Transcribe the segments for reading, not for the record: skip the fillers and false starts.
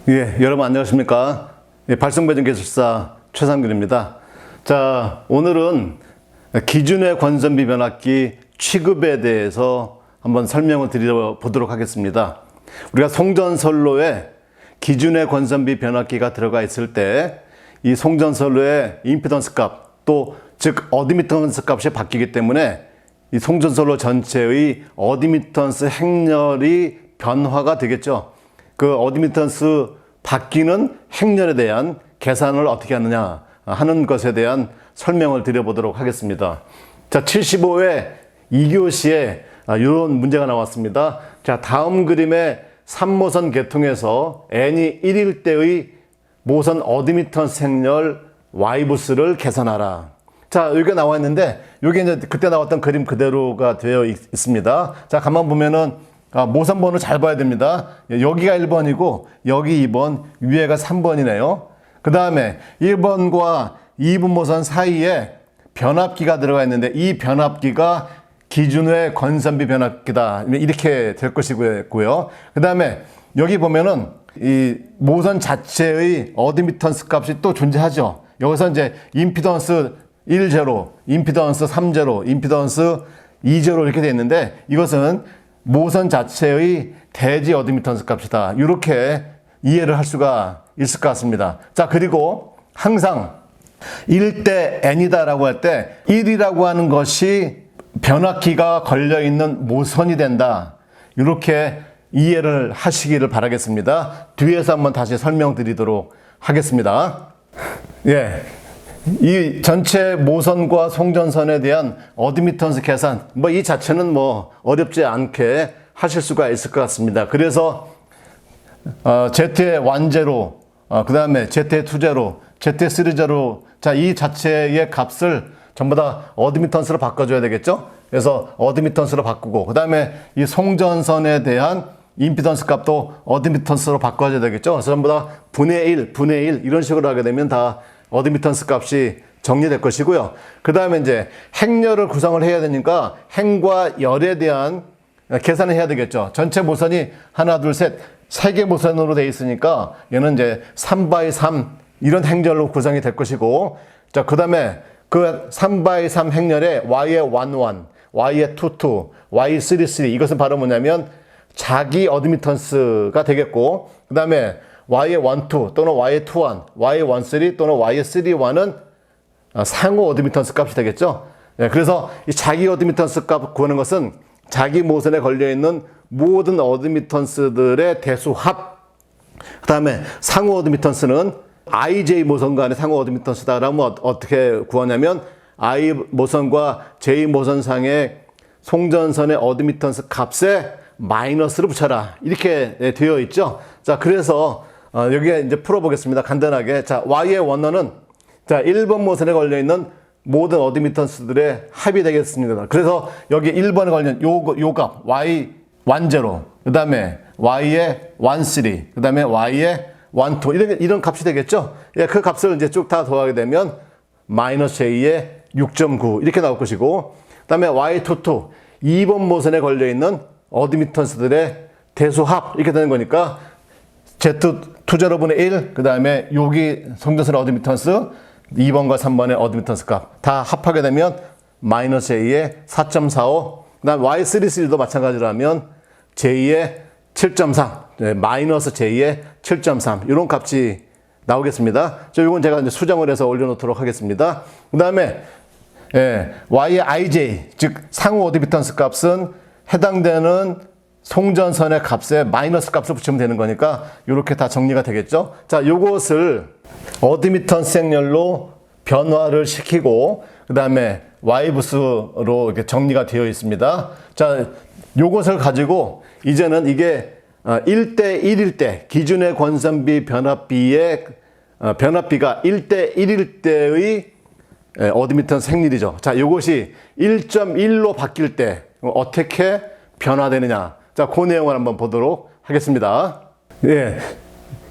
예, 여러분 안녕하십니까? 예, 발송배정기술사 최상균입니다. 자, 오늘은 기준의 권선비 변압기 취급에 대해서 한번 설명을 드려보도록 하겠습니다. 우리가 송전선로에 기준의 권선비 변압기가 들어가 있을 때 이 송전선로의 임피던스 값, 또 즉 어드미턴스 값이 바뀌기 때문에 이 송전선로 전체의 어드미턴스 행렬이 변화가 되겠죠. 그 어드미턴스 바뀌는 행렬에 대한 계산을 어떻게 하느냐 하는 것에 대한 설명을 드려보도록 하겠습니다. 자, 75회 2교시에 이런 문제가 나왔습니다. 자, 다음 그림의 3모선 계통에서 n이 1일 때의 모선 어드미턴스 행렬 Y부스를 계산하라. 자, 여기가 나와 있는데, 여기 이제 그때 나왔던 그림 그대로가 되어 있습니다. 자, 가만 보면은, 모선 번호 잘 봐야 됩니다. 여기가 1번이고, 여기 2번, 위에가 3번이네요. 그 다음에 1번과 2번 모선 사이에 변압기가 들어가 있는데, 이 변압기가 기준의 권선비 변압기다. 이렇게 될 것이고요. 그 다음에 여기 보면은, 이 모선 자체의 어드미턴스 값이 또 존재하죠. 여기서 이제 임피던스 1제로, 임피던스 3제로, 임피던스 2제로 이렇게 되어 있는데 이것은 모선 자체의 대지 어드미턴스 값이다. 이렇게 이해를 할 수가 있을 것 같습니다. 자, 그리고 항상 1대 n이다라고 할 때 1이라고 하는 것이 변압기가 걸려있는 모선이 된다. 이렇게 이해를 하시기를 바라겠습니다. 뒤에서 한번 다시 설명드리도록 하겠습니다. 예. 이 전체 모선과 송전선에 대한 어드미턴스 계산, 이 자체는 어렵지 않게 하실 수가 있을 것 같습니다. 그래서, Z의 1제로, 그 다음에 Z의 2제로, Z의 3제로, 자, 이 자체의 값을 전부 다 어드미턴스로 바꿔줘야 되겠죠? 그래서 어드미턴스로 바꾸고, 그 다음에 이 송전선에 대한 임피던스 값도 어드미턴스로 바꿔줘야 되겠죠? 그래서 전부 다 분의 1 이런 식으로 하게 되면 다 어드미턴스 값이 정리될 것이고요. 그 다음에 이제 행렬을 구성을 해야 되니까 행과 열에 대한 계산을 해야 되겠죠. 전체 모선이 하나, 둘, 셋, 3개 모선으로 되어 있으니까 얘는 이제 3x3 이런 행렬로 구성이 될 것이고, 자, 그 다음에 그 3x3 행렬에 y의 1, 1, y의 2, 2, y의 3, 3 이것은 바로 뭐냐면 자기 어드미턴스가 되겠고, 그 다음에 y의 1, 2 또는 y의 2, 1, y의 1, 3 또는 y의 3, 1은 상호 어드미턴스 값이 되겠죠. 네, 그래서 이 자기 어드미턴스 값 구하는 것은 자기 모선에 걸려있는 모든 어드미턴스들의 대수합, 그 다음에 상호 어드미턴스는 IJ 모선 간의 상호 어드미턴스다. 그러면 어떻게 구하냐면 I 모선과 J 모선상의 송전선의 어드미턴스 값에 마이너스를 붙여라. 이렇게 되어 있죠. 자, 그래서 여기에 이제 풀어보겠습니다. 간단하게. 자, Y의 원어는 자, 1번 모선에 걸려있는 모든 어드미턴스들의 합이 되겠습니다. 그래서 여기 1번에 걸린 요 값, Y 1제로, 그 다음에 Y의 1, 3, 그 다음에 Y의 1, 2, 이런 값이 되겠죠. 예, 그 값을 이제 쭉 다 더하게 되면 마이너스 J의 6.9 이렇게 나올 것이고, 그 다음에 Y 2, 2번 모선에 걸려있는 어드미턴스들의 대수합 이렇게 되는 거니까 Z2제로분의 1, 그 다음에 여기 송전선 어드미턴스 2번과 3번의 어드미턴스 값 다 합하게 되면 마이너스 J의 4.45, 그 다음 Y33도 마찬가지라면 J의 7.3, 마이너스 J의 7.3 이런 값이 나오겠습니다. 이건 제가 이제 수정을 해서 올려놓도록 하겠습니다. 그 다음에 Y의 IJ, 즉 상호 어드미턴스 값은 해당되는 송전선의 값에 마이너스 값을 붙이면 되는 거니까 이렇게 다 정리가 되겠죠. 자, 요것을 어드미턴스 행렬로 변화를 시키고 그 다음에 Y부스로 이렇게 정리가 되어 있습니다. 자, 요것을 가지고 이제는 이게 1대 1일 때 기준의 권선비 변압비의 변압비가 1대 1일 때의 어드미턴스 행렬이죠. 자, 요것이 1.1로 바뀔 때 어떻게 변화되느냐. 자, 그 내용을 한번 보도록 하겠습니다. 예.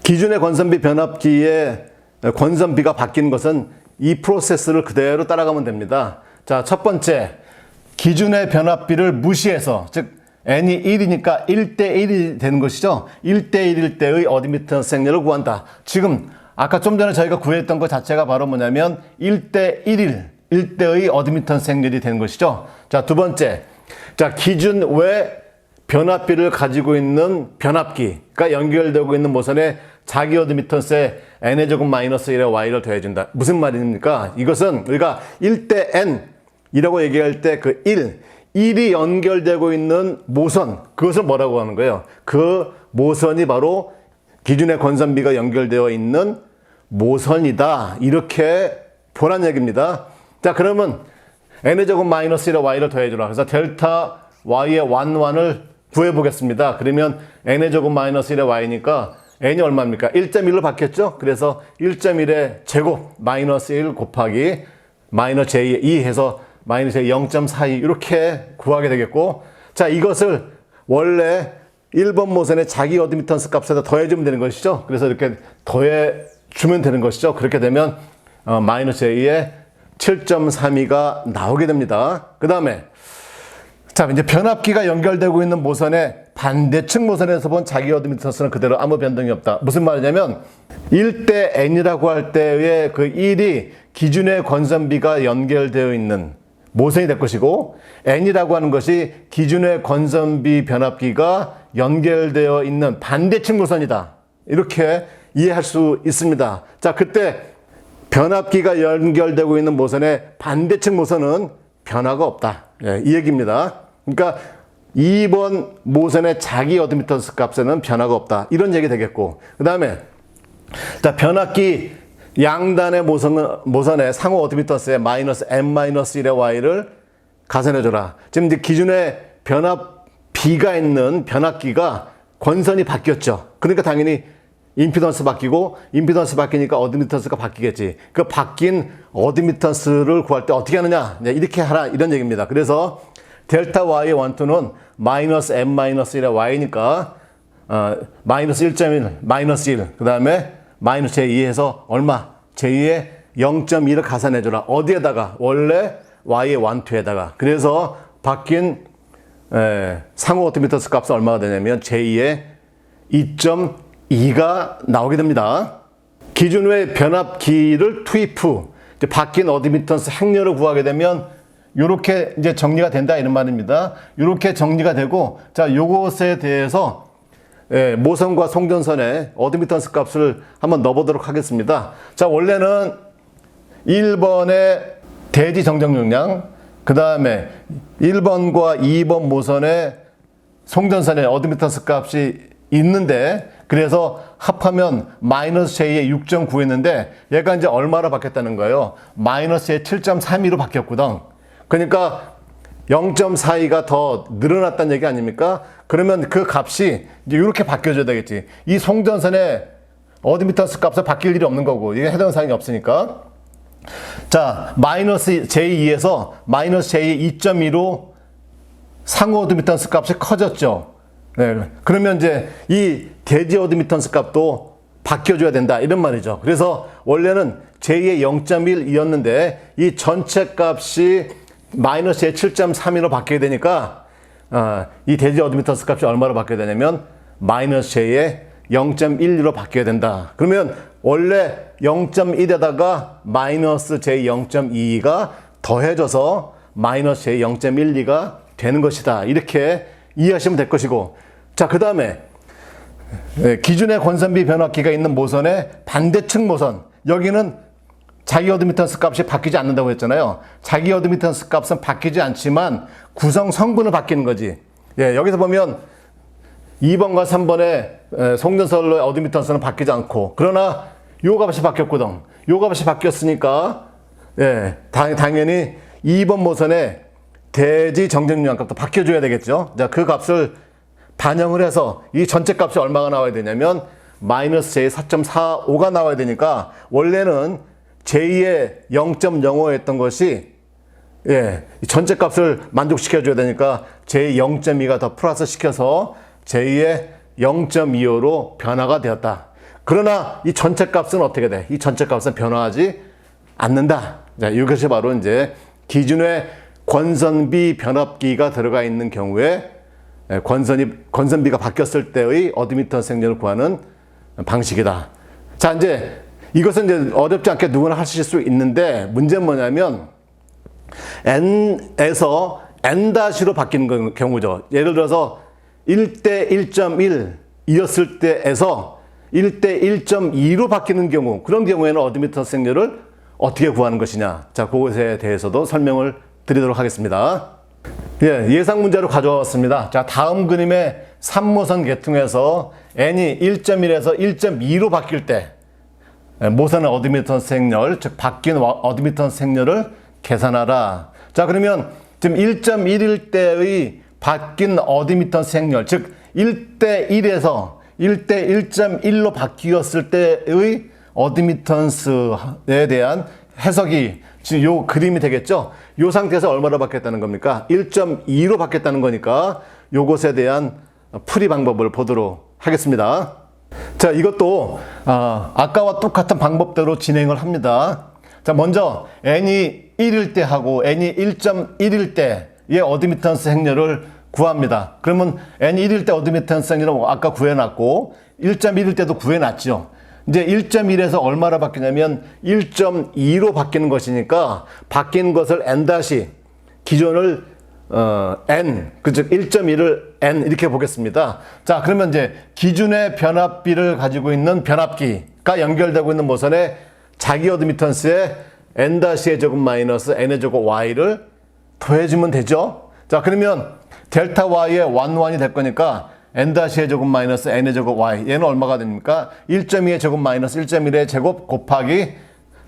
기준의 권선비 변압기의 권선비가 바뀌는 것은 이 프로세스를 그대로 따라가면 됩니다. 자, 첫 번째, 기준의 변압비를 무시해서, 즉 n이 1이니까 1대1이 되는 것이죠. 1대1일 때의 어드미턴스 행렬을 구한다. 지금 아까 좀 전에 저희가 구했던 것 자체가 바로 뭐냐면 1대1의 어드미턴스 행렬이 되는 것이죠. 자, 두 번째. 자, 기준 외 변압비를 가지고 있는 변압기가 연결되고 있는 모선에 자기 어드미턴스에 n의 제곱 마이너스 1에 y를 더해준다. 무슨 말입니까? 이것은 우리가 1대 n이라고 얘기할 때 그 1이 연결되고 있는 모선, 그것을 뭐라고 하는 거예요? 그 모선이 바로 기준의 권선비가 연결되어 있는 모선이다. 이렇게 보란 얘기입니다. 자, 그러면 n의 제곱 마이너스 1에 y를 더해주라. 그래서 델타 y의 1을 구해보겠습니다. 그러면 n의 제곱 마이너스 1에 y니까 n이 얼마입니까? 1.1로 바뀌었죠? 그래서 1.1의 제곱 마이너스 1 곱하기 마이너스 j 2 해서 마이너스 0.42 이렇게 구하게 되겠고, 자, 이것을 원래 1번 모선의 자기 어드미턴스 값에다 더해주면 되는 것이죠. 그래서 이렇게 더해주면 되는 것이죠. 그렇게 되면 마이너스 j의 7.32가 나오게 됩니다. 그 다음에 자, 이제 변압기가 연결되고 있는 모선의 반대측 모선에서 본 자기 어드미턴스는 그대로 아무 변동이 없다. 무슨 말이냐면 1대 n이라고 할 때의 그 1이 기준의 권선비가 연결되어 있는 모선이 될 것이고, n이라고 하는 것이 기준의 권선비 변압기가 연결되어 있는 반대측 모선이다. 이렇게 이해할 수 있습니다. 자, 그때 변압기가 연결되고 있는 모선의 반대측 모선은 변화가 없다. 예, 이 얘기입니다. 그러니까 2번 모선의 자기 어드미턴스 값에는 변화가 없다. 이런 얘기 되겠고, 그 다음에 자, 변압기 양단의 모선의 상호 어드미턴스에 마이너스 n-1의 y를 가산해줘라. 지금 이제 기준의 변압비가 있는 변압기가 권선이 바뀌었죠. 그러니까 당연히 임피던스 바뀌고, 임피던스 바뀌니까 어드미턴스가 바뀌겠지. 그 바뀐 어드미턴스를 구할 때 어떻게 하느냐? 이렇게 하라. 이런 얘기입니다. 그래서 델타 y의 원투는 마이너스 n-1의 y니까 마이너스 1.1, 마이너스 1, 그 다음에 마이너스 j2에서 얼마? j2의 0.2를 가산해줘라. 어디에다가? 원래 y의 원투에다가. 그래서 바뀐 상호 어드미턴스 값은 얼마가 되냐면 j2의 2.2가 나오게 됩니다. 기준 외 변압기를 투입 후 바뀐 어드미턴스 행렬을 구하게 되면 이렇게 이제 정리가 된다 이런 말입니다. 이렇게 정리가 되고, 자, 요것에 대해서 모선과 송전선의 어드미턴스 값을 한번 넣어보도록 하겠습니다. 자, 원래는 1번의 대지 정정 용량, 그 다음에 1번과 2번 모선의 송전선의 어드미턴스 값이 있는데, 그래서 합하면 마이너스 j의 6.9 했는데 얘가 이제 얼마로 바뀌었다는 거예요? 마이너스의 7.32로 바뀌었거든. 그러니까 0.42가 더 늘어났다는 얘기 아닙니까? 그러면 그 값이 이제 이렇게 바뀌어줘야 되겠지. 이 송전선의 어드미턴스 값은 바뀔 일이 없는 거고, 이게 해당 사항이 없으니까. 자, 마이너스 j2에서 마이너스 j 2.2로 상호 어드미턴스 값이 커졌죠. 네, 그러면 이제 이 대지 어드미턴스 값도 바뀌어줘야 된다 이런 말이죠. 그래서 원래는 j의 0.1이었는데 이 전체 값이 마이너스의 7.32로 바뀌게 되니까 이 대지 어드미턴스 값이 얼마로 바뀌게 되냐면 마이너스 j의 0.12로 바뀌어야 된다. 그러면 원래 0.1에다가 마이너스 j 0.2가 더해져서 마이너스 j 0.12가 되는 것이다. 이렇게 이해하시면 될 것이고, 자, 그 다음에 기준의 권선비 변압기가 있는 모선의 반대측 모선, 여기는 자기 어드미턴스 값이 바뀌지 않는다고 했잖아요. 자기 어드미턴스 값은 바뀌지 않지만 구성 성분은 바뀌는 거지. 예, 여기서 보면 2번과 3번의 송전선로의 어드미턴스는 바뀌지 않고, 그러나 요 값이 바뀌었거든. 요 값이 바뀌었으니까 예, 당연히 2번 모선의 대지 정정용량 값도 바뀌어줘야 되겠죠. 자, 그 값을 반영을 해서 이 전체 값이 얼마가 나와야 되냐면 마이너스 j 4.45가 나와야 되니까, 원래는 j의 0.05 했던 것이 예, 전체 값을 만족시켜줘야 되니까 j 0.2가 더 플러스 시켜서 j의 0.25로 변화가 되었다. 그러나 이 전체 값은 어떻게 돼? 이 전체 값은 변화하지 않는다. 자, 이것이 바로 이제 기준의 권선비 변압기가 들어가 있는 경우에 권선비가 바뀌었을 때의 어드미턴스 행렬을 구하는 방식이다. 자, 이제 이것은 이제 어렵지 않게 누구나 하실 수 있는데 문제는 뭐냐면 n에서 n-로 바뀌는 경우죠. 예를 들어서 1대 1.1이었을 때에서 1대 1.2로 바뀌는 경우, 그런 경우에는 어드미턴스 행렬을 어떻게 구하는 것이냐. 자, 그것에 대해서도 설명을 드리도록 하겠습니다. 예, 예상 문제로 가져왔습니다. 자, 다음 그림의 3모선 계통에서 n이 1.1에서 1.2로 바뀔 때 모선의 어드미턴스 행렬, 즉 바뀐 어드미턴스 행렬을 계산하라. 자, 그러면 지금 1.1일 때의 바뀐 어드미턴스 행렬, 즉 1대 1에서 1대 1.1로 바뀌었을 때의 어드미턴스에 대한 해석이 지금 요 그림이 되겠죠? 요 상태에서 얼마로 바뀌었다는 겁니까? 1.2로 바뀌었다는 거니까 요것에 대한 풀이 방법을 보도록 하겠습니다. 자, 이것도 아까와 똑같은 방법대로 진행을 합니다. 자, 먼저 n이 1일 때 하고 n이 1.1일 때의 어드미턴스 행렬을 구합니다. 그러면 n이 1일 때 어드미턴스 행렬은 아까 구해놨고 1.1일 때도 구해놨죠. 이제 1.1에서 얼마로 바뀌냐면 1.2로 바뀌는 것이니까 바뀐 것을 n- 기존을 n, 즉 1.1을 n 이렇게 보겠습니다. 자, 그러면 이제 기준의 변압비를 가지고 있는 변압기가 연결되고 있는 모선의 자기 어드미턴스에 n-의 제곱 마이너스 n의 제곱 y를 더해주면 되죠. 자, 그러면 델타 y의 1이 될 거니까 n-의 제곱 마이너스 n의 제곱 y, 얘는 얼마가 됩니까? 1.2의 제곱 마이너스 1.1의 제곱 곱하기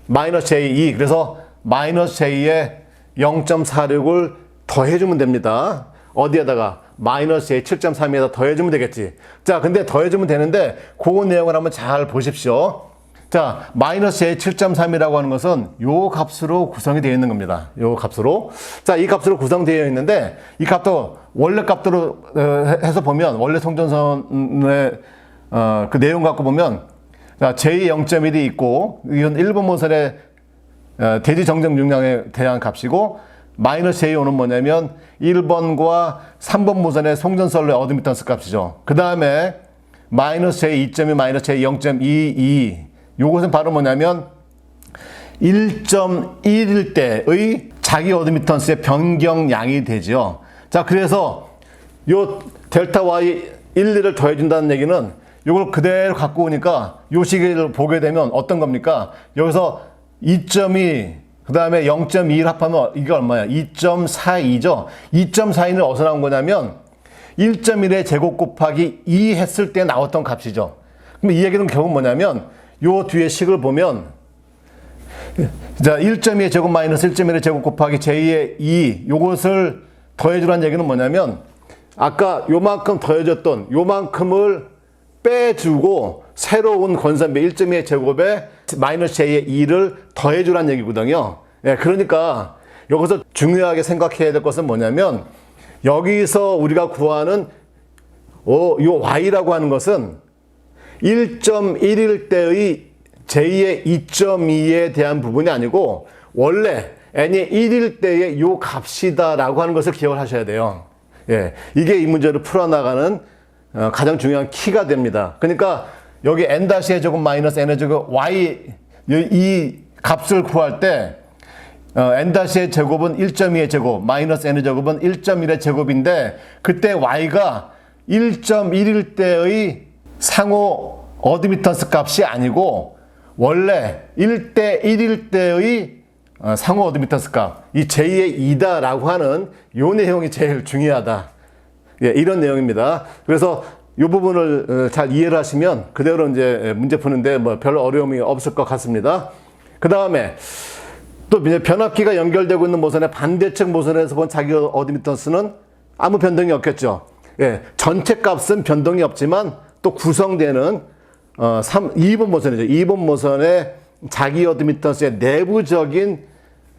마이너스 j2, 그래서 마이너스 j의 0.46을 더해주면 됩니다. 어디에다가? 마이너스 j 7.3에다 더해주면 되겠지. 자, 근데 더해주면 되는데 그 내용을 한번 잘 보십시오. 자, 마이너스 j 7.3이라고 하는 것은 요 값으로 구성이 되어 있는 겁니다. 요 값으로. 자, 이 값으로 구성되어 있는데 이 값도 원래 값대로 해서 보면, 원래 송전선의 그 내용 갖고 보면, 자, j 0.1이 있고 이건 1번 모선의 대지 정정 용량에 대한 값이고, 마이너스 J5는 뭐냐면 1번과 3번 모선의 송전선의 어드미턴스 값이죠. 그 다음에 마이너스 J2.2, 마이너스 J0.22, 요것은 바로 뭐냐면 1.1일 때의 자기 어드미턴스의 변경량이 되죠. 자, 그래서 요 델타 Y 1, 2를 더해준다는 얘기는 요걸 그대로 갖고 오니까 요 시기를 보게 되면 어떤 겁니까? 여기서 2.2, 그 다음에 0.2를 합하면 이게 얼마야? 2.42죠. 2.42는 어디서 나온 거냐면 1.1의 제곱 곱하기 2 했을 때 나왔던 값이죠. 그럼 이 얘기는 결국 뭐냐면 요 뒤에 식을 보면, 자, 1.2의 제곱 마이너스 1.1의 제곱 곱하기 j-의 2, 요것을 더해주라는 얘기는 뭐냐면 아까 요만큼 더해줬던 요만큼을 빼주고 새로운 권선비 1.2의 제곱에 마이너스 j의 2를 더해주라는 얘기거든요. 예, 그러니까 여기서 중요하게 생각해야 될 것은 뭐냐면 여기서 우리가 구하는 요 y라고 하는 것은 1.1일 때의 j의 2.2에 대한 부분이 아니고 원래 n이 1일 때의 요 값이다라고 하는 것을 기억을 하셔야 돼요. 예, 이게 이 문제를 풀어나가는 가장 중요한 키가 됩니다. 그러니까 여기 n-의 제곱 마이너스 n의 제곱 y, 이 값을 구할 때 n-의 제곱은 1.2의 제곱, 마이너스 n의 제곱은 1.1의 제곱인데 그때 y가 1.1일 때의 상호 어드미턴스 값이 아니고 원래 1대 1일 때의 상호 어드미턴스 값, 이 j의 2다라고 하는 요 내용이 제일 중요하다. 예, 이런 내용입니다. 그래서 이 부분을 잘 이해를 하시면 그대로 이제 문제 푸는데 뭐 별 어려움이 없을 것 같습니다. 그 다음에 또 이제 변압기가 연결되고 있는 모선의 반대측 모선에서 본 자기 어드미턴스는 아무 변동이 없겠죠. 예, 전체 값은 변동이 없지만 또 구성되는 2번 모선이죠. 2번 모선의 자기 어드미턴스의 내부적인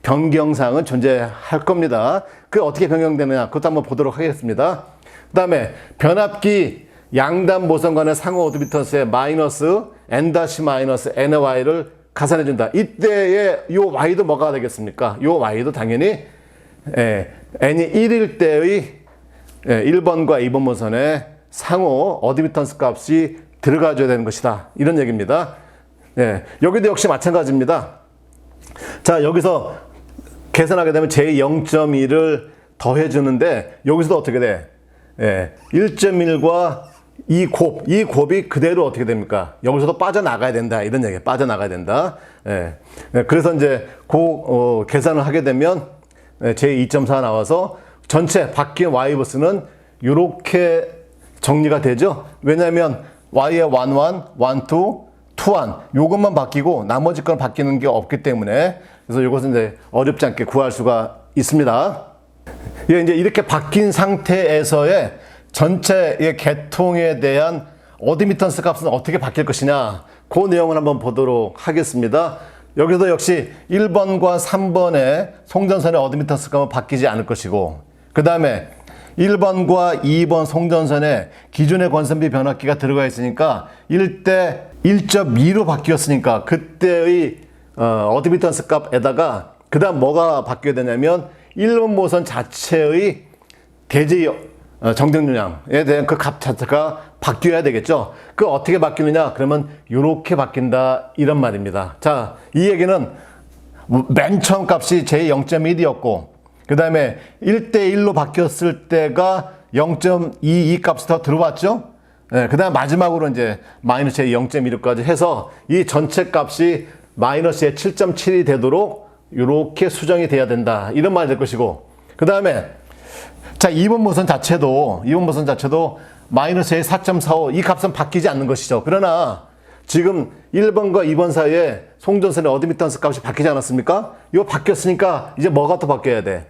변경사항은 존재할 겁니다. 그게 어떻게 변경되느냐, 그것도 한번 보도록 하겠습니다. 그 다음에 변압기 양단 모선 간의 상호 어드미턴스의 마이너스 n-마이너스 ny를 가산해준다. 이때의 요 y도 뭐가 되겠습니까? 요 y도 당연히 n이 1일 때의 1번과 2번 모선에 상호 어드미턴스 값이 들어가줘야 되는 것이다. 이런 얘기입니다. 여기도 역시 마찬가지입니다. 자, 여기서 계산하게 되면 제0.1을 더해주는데 여기서도 어떻게 돼? 1.1과 이 곱이 그대로 어떻게 됩니까? 여기서도 빠져나가야 된다. 이런 얘기예요. 빠져나가야 된다. 그래서 이제 계산을 하게 되면 제2.4 나와서 전체 바뀐 y부스는 이렇게 정리가 되죠. 왜냐하면 y의 1, 1, 1, 2, 2, 1 요것만 바뀌고 나머지 건 바뀌는 게 없기 때문에 그래서 이것은 이제 어렵지 않게 구할 수가 있습니다. 이제 이렇게 바뀐 상태에서의 전체의 계통에 대한 어드미턴스 값은 어떻게 바뀔 것이냐 그 내용을 한번 보도록 하겠습니다. 여기서 역시 1번과 3번의 송전선의 어드미턴스 값은 바뀌지 않을 것이고 그 다음에 1번과 2번 송전선에 기존의 권선비 변압기가 들어가 있으니까 1대 1.2로 바뀌었으니까 그때의 어드미턴스 값에다가 그 다음 뭐가 바뀌어야 되냐면 1번 모선 자체의 대지 정정용량에 대한 그 값 자체가 바뀌어야 되겠죠. 그 어떻게 바뀌느냐? 그러면 이렇게 바뀐다 이런 말입니다. 자, 이 얘기는 맨 처음 값이 제0.1이었고 그 다음에 1대1로 바뀌었을 때가 0.22 값이 더 들어왔죠. 그 다음 마지막으로 이제 마이너스 제0.16까지 해서 이 전체 값이 마이너스의 7.7이 되도록 이렇게 수정이 돼야 된다 이런 말이 될 것이고 그 다음에 자 2번 모선 자체도 마이너스의 4.45 이 값은 바뀌지 않는 것이죠. 그러나 지금 1번과 2번 사이에 송전선의 어드미턴스 값이 바뀌지 않았습니까? 이거 바뀌었으니까 이제 뭐가 또 바뀌어야 돼?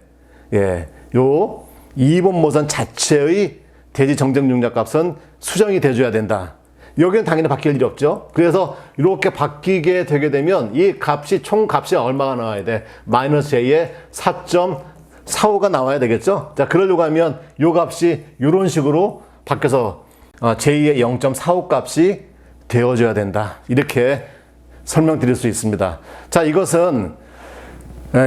요 2번 모선 자체의 대지 정정 용량 값은 수정이 돼줘야 된다. 여기는 당연히 바뀔 일이 없죠. 그래서 이렇게 바뀌게 되게 되면 이 값이 총 값이 얼마가 나와야 돼? 마이너스 J의 4.45가 나와야 되겠죠. 자, 그러려고 하면 이 값이 이런 식으로 바뀌어서 J의 0.45 값이 되어줘야 된다. 이렇게 설명드릴 수 있습니다. 자, 이것은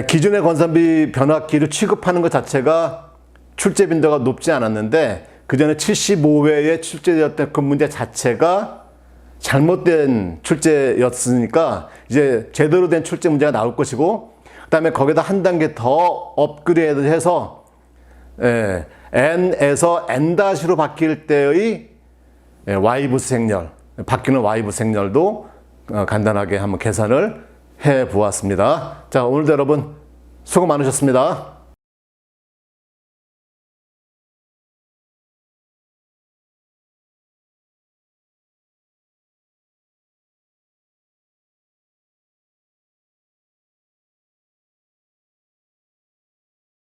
기존의 권선비 변압기를 취급하는 것 자체가 출제 빈도가 높지 않았는데 그 전에 75회에 출제되었던 그 문제 자체가 잘못된 출제였으니까 이제 제대로 된 출제 문제가 나올 것이고 그 다음에 거기다 한 단계 더 업그레이드해서 n에서 n-로 바뀔 때의 y부스 행렬, 바뀌는 y부스 행렬도 간단하게 한번 계산을 해 보았습니다. 자, 오늘도 여러분 수고 많으셨습니다.